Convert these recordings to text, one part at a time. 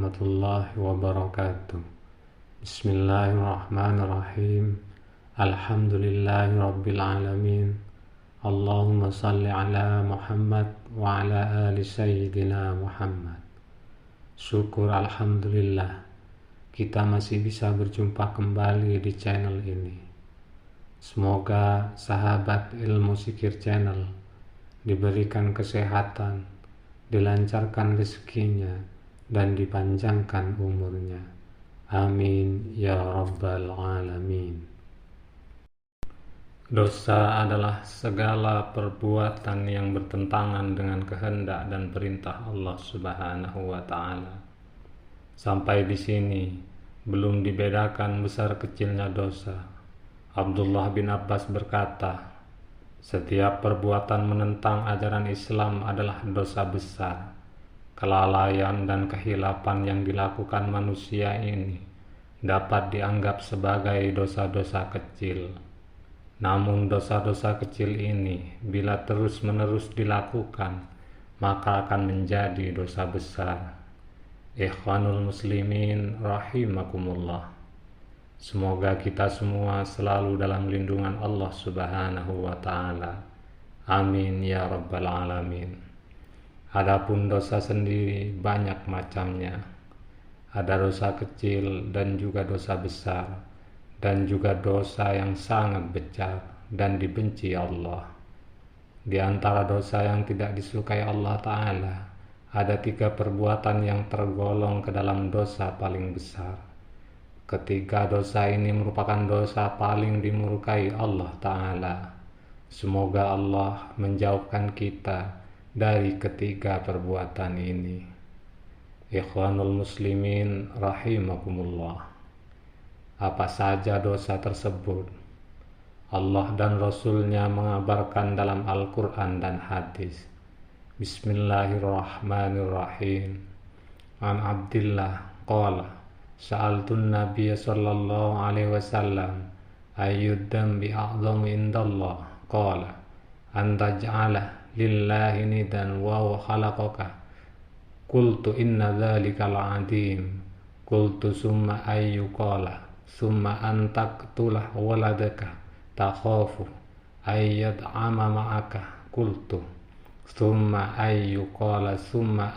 warahmatullahi wabarakatuh. Bismillahirrahmanirrahim. Alhamdulillahi rabbil alamin. Allahumma salli ala Muhammad wa ala ali Sayyidina Muhammad. Syukur alhamdulillah kita masih bisa berjumpa kembali di channel ini. Semoga sahabat Ilmu Zikir Channel diberikan kesehatan, dilancarkan rezekinya, dan dipanjangkan umurnya. Amin ya rabbal alamin. Dosa adalah segala perbuatan yang bertentangan dengan kehendak dan perintah Allah Subhanahu wa taala. Sampai di sini belum dibedakan besar kecilnya dosa. Abdullah bin Abbas berkata, setiap perbuatan menentang ajaran Islam adalah dosa besar. Kelalaian dan kehilapan yang dilakukan manusia ini dapat dianggap sebagai dosa-dosa kecil. Namun dosa-dosa kecil ini bila terus-menerus dilakukan, maka akan menjadi dosa besar. Ikhwanul muslimin rahimakumullah. Semoga kita semua selalu dalam lindungan Allah Subhanahu wa taala. Amin ya rabbal alamin. Adapun dosa sendiri banyak macamnya. Ada dosa kecil dan juga dosa besar, dan juga dosa yang sangat bejat dan dibenci Allah. Di antara dosa yang tidak disukai Allah Ta'ala, ada 3 perbuatan yang tergolong ke dalam dosa paling besar. Ketiga dosa ini merupakan dosa paling dimurkai Allah Ta'ala. Semoga Allah menjauhkan kita dari ketiga perbuatan ini. Ikhwanul muslimin rahimakumullah. Apa saja dosa tersebut? Allah dan Rasulnya mengabarkan dalam Al-Quran dan hadis. Bismillahirrahmanirrahim. An Abdillah qala Sa'altun Nabiya sallallahu alaihi wasallam ayyud dambi a'zamu indallah qala anta ja'ala lillahi nidan wa khalaqaka qultu inna dhalika la'adim qultu summa ayyu qala summa antaqtulah waladaka takhafu ayyad'ama ma'aka qultu summa ayyu qala summa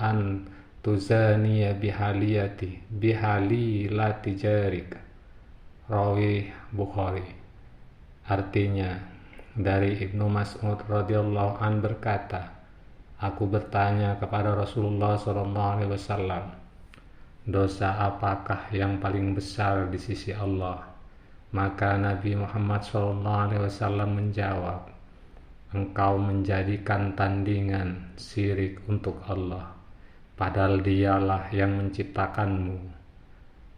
tuzaniya bihalilati jarik. Rawi Bukhari. Artinya, dari Ibnu Mas'ud radhiyallahu an berkata, aku bertanya kepada Rasulullah SAW, dosa apakah yang paling besar di sisi Allah? Maka Nabi Muhammad SAW menjawab, engkau menjadikan tandingan syirik untuk Allah, padahal dialah yang menciptakanmu.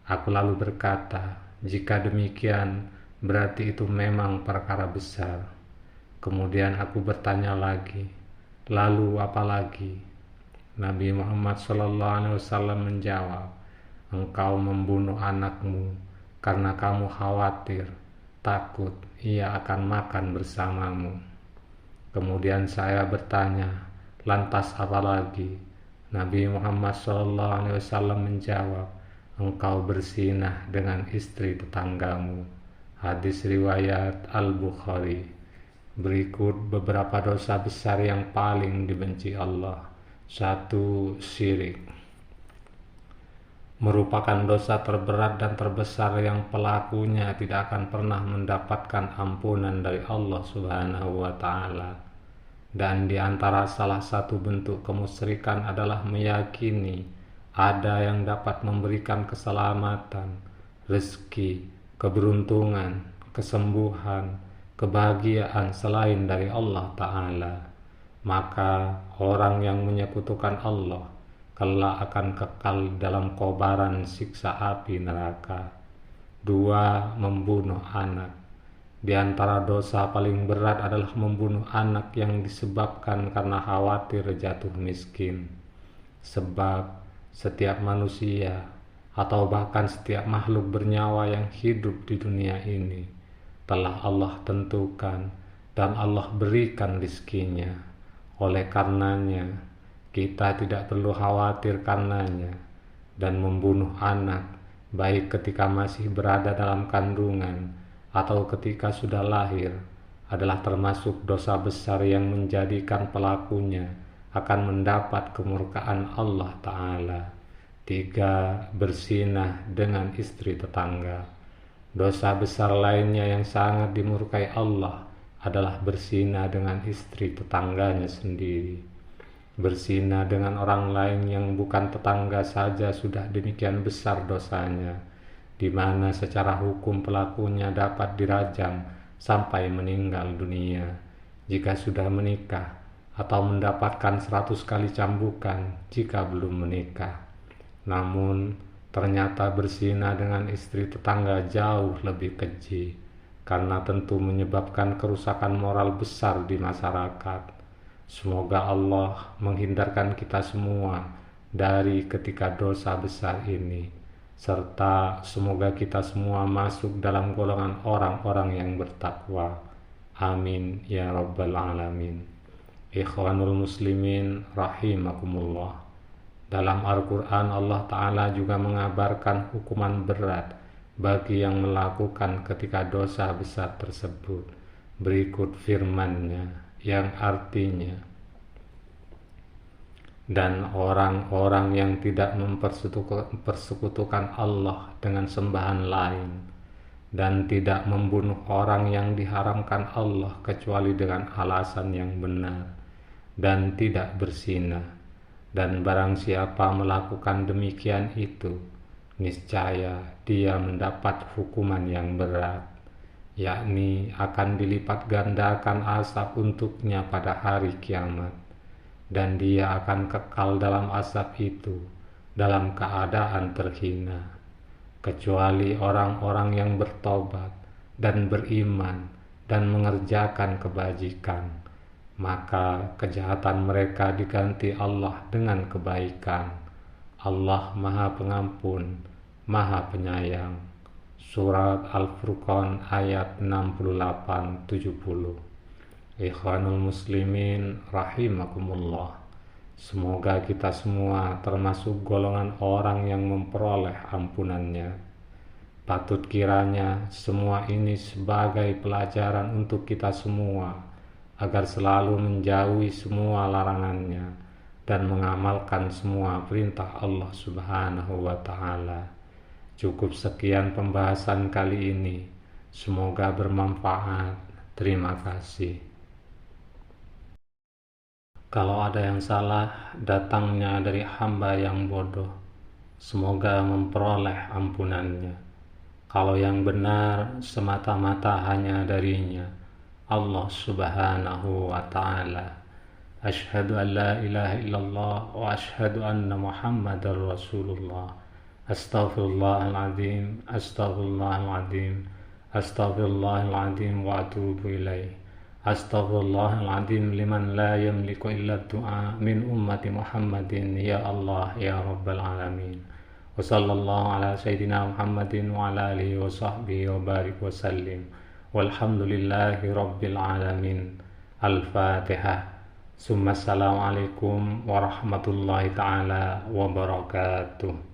Aku lalu berkata, jika demikian, berarti itu memang perkara besar. Kemudian aku bertanya lagi, lalu apa lagi? Nabi Muhammad SAW menjawab, engkau membunuh anakmu karena kamu khawatir, takut ia akan makan bersamamu. Kemudian saya bertanya, lantas apa lagi? Nabi Muhammad SAW menjawab, engkau berzinah dengan istri tetanggamu. Hadis riwayat Al-Bukhari. Berikut beberapa dosa besar yang paling dibenci Allah. 1. Syirik. Merupakan dosa terberat dan terbesar yang pelakunya tidak akan pernah mendapatkan ampunan dari Allah Subhanahu wa ta'ala. Dan di antara salah satu bentuk kemusyrikan adalah meyakini ada yang dapat memberikan keselamatan, rezeki, keberuntungan, kesembuhan, kebahagiaan selain dari Allah Ta'ala. Maka orang yang menyekutukan Allah kelak akan kekal dalam kobaran siksa api neraka. 2. Membunuh anak. Di antara dosa paling berat adalah membunuh anak yang disebabkan karena khawatir jatuh miskin. Sebab setiap manusia atau bahkan setiap makhluk bernyawa yang hidup di dunia ini telah Allah tentukan dan Allah berikan rizkinya. Oleh karenanya, kita tidak perlu khawatir karenanya. dan membunuh anak, baik ketika masih berada dalam kandungan atau ketika sudah lahir, adalah termasuk dosa besar yang menjadikan pelakunya akan mendapat kemurkaan Allah Ta'ala. 3. Berzinah dengan istri tetangga. Dosa besar lainnya yang sangat dimurkai Allah adalah berzinah dengan istri tetangganya sendiri. Berzinah dengan orang lain yang bukan tetangga saja sudah demikian besar dosanya, di mana secara hukum pelakunya dapat dirajam sampai meninggal dunia jika sudah menikah, atau mendapatkan 100 kali cambukan jika belum menikah. Namun ternyata berzinah dengan istri tetangga jauh lebih keji, karena tentu menyebabkan kerusakan moral besar di masyarakat. Semoga Allah menghindarkan kita semua dari ketika dosa besar ini, serta semoga kita semua masuk dalam golongan orang-orang yang bertakwa. Amin ya rabbal alamin. Ikhwanul muslimin rahimakumullah. Dalam Al-Quran Allah Ta'ala juga mengabarkan hukuman berat bagi yang melakukan ketika dosa besar tersebut. Berikut firman-Nya yang artinya, dan orang-orang yang tidak mempersekutukan Allah dengan sembahan lain, dan tidak membunuh orang yang diharamkan Allah kecuali dengan alasan yang benar, dan tidak berzinah. Dan barang siapa melakukan demikian itu, niscaya dia mendapat hukuman yang berat, yakni akan dilipat gandakan azab untuknya pada hari kiamat, dan dia akan kekal dalam azab itu dalam keadaan terhina, kecuali orang-orang yang bertobat dan beriman dan mengerjakan kebajikan. Maka kejahatan mereka diganti Allah dengan kebaikan. Allah Maha Pengampun, Maha Penyayang. Surat Al-Furqan ayat 68-70. Ikhwanul muslimin rahimakumullah. Semoga kita semua termasuk golongan orang yang memperoleh ampunannya. Patut kiranya semua ini sebagai pelajaran untuk kita semua, agar selalu menjauhi semua larangannya dan mengamalkan semua perintah Allah Subhanahu wa Ta'ala. Cukup sekian pembahasan kali ini. Semoga bermanfaat. Terima kasih. Kalau ada yang salah, datangnya dari hamba yang bodoh. Semoga memperoleh ampunannya. Kalau yang benar, semata-mata hanya darinya, Allah Subhanahu wa Ta'ala. Asyhadu an la ilaha illallah wa asyhadu anna Muhammadar Rasulullah. Astaghfirullahaladzim, astaghfirullahaladzim, astaghfirullahaladzim wa atubu ilaih. Astaghfirullahaladzim liman la yamliku illa du'a min ummati Muhammadin, ya Allah ya Rabbal alamin. Wa sallallahu ala sayyidina Muhammadin wa ala alihi wa sahbihi wa barik wa sallim. Walhamdulillahi rabbil alamin. Al-Fatihah. Assalamualaikum warahmatullahi ta'ala wabarakatuh.